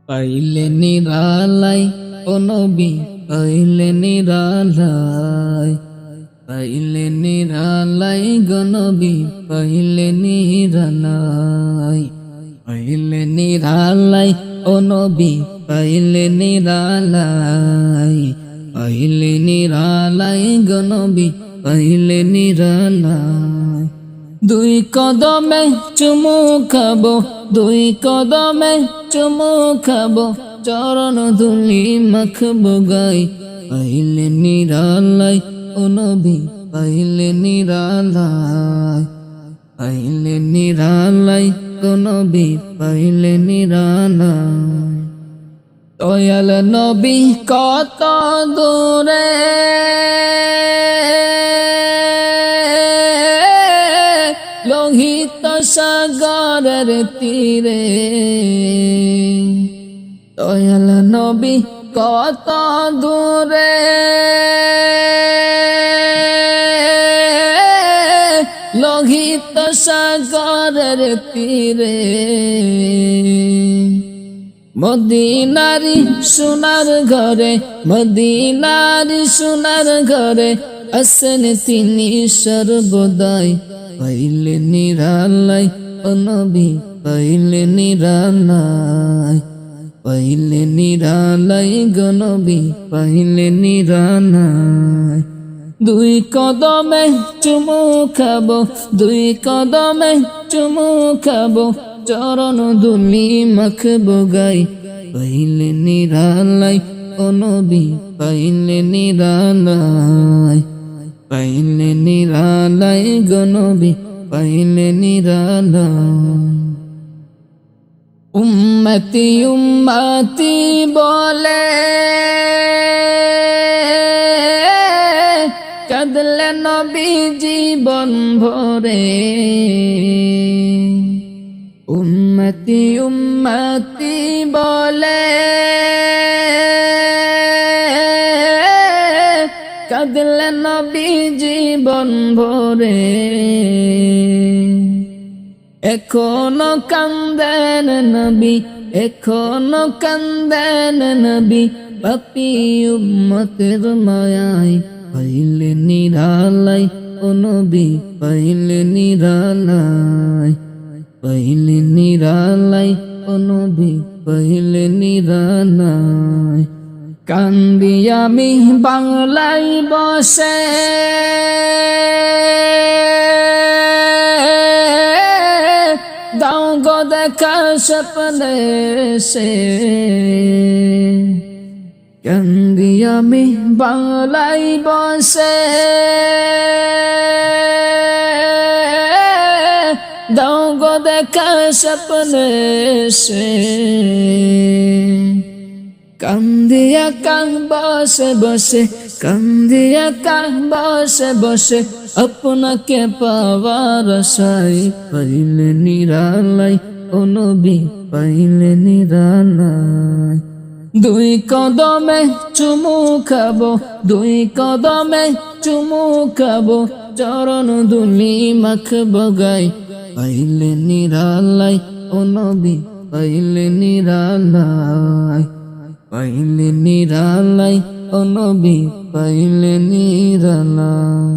পাইলে নিরালাই ও নবী পাইলে নিরালাই, পাইলে নিরালাই গো নবী পাইলে নিরালাই, পাইলে নিরালাই ও নবী পাইলে নিরালাই, পাইলে নিরালাই গো নবী পাইলে নিরালাই। দুই কদমে চুমু খাবো, দুই কদমে চুমু খাবো, চরণ ধুলি মাখবো গাই, পাইলে নিরালাই ও নবী পাইলে নিরালাই, পাইলে নিরালাই ও নবী পাইলে নিরালাই। দয়াল নবী কত দূরে লোহিত সাগরের তীরে, দয়াল নবী কত দূরে লোহিত সাগরের তীরে, মদিনারি সোনার ঘরে, মদিনারি সোনার ঘরে আসেন তিনি সর্বদাই, পাইলে নিরালাই ও নবী পাইলে নিরালাই, পাইলে নিরালাই গো নবী পাইলে নিরালাই। দুই কদমে চুমু খাবো, দুই কদমে চুমু খাবো, চরণ ধুলি মাখবো গাই, পাইলে নিরালাই ও নবী পাইলে নিরালাই, পাইলে নিরালাই গো নবী পাইলে নিরালাই। উম্মতি উম্মতি বলে কাঁদলে নবী জীবন ভরে, উম্মতি উম্মতি বলে কাঁদলে নবী জীবন ভরে, এখনো কান্দেন নবী, এখনো কান্দেন নবী, পাপী উম্মতের মায়ায়, পাইলে নিরালাই ও নবী পাইলে নিরালাই, পাইলে নিরালাই ও নবী পাইলে নিরালাই। কান্দি আমি বাংলায় বসে দাও গো দেখা স্বপ্নে সে, কান্দি আমি বাংলায় বসে দাও গো দেখা স্বপ্নে সে, কান্দিয়া কান বসে বসে, কান্দিয়া কান বসে বসে, আপনাকে পাওয়ার আশায়, পাইলে নিরালাই ও নবী পাইলে নিরালাই। দুই কদমে চুমু খাবো, দুই কদমে চুমু খাবো, চরণ ধুলি মাখবো গাই, পাইলে নিরালাই ও নবী পাইলে নিরালাই, পাইলে নিরালাই ও নবী পাইলে নিরালাই।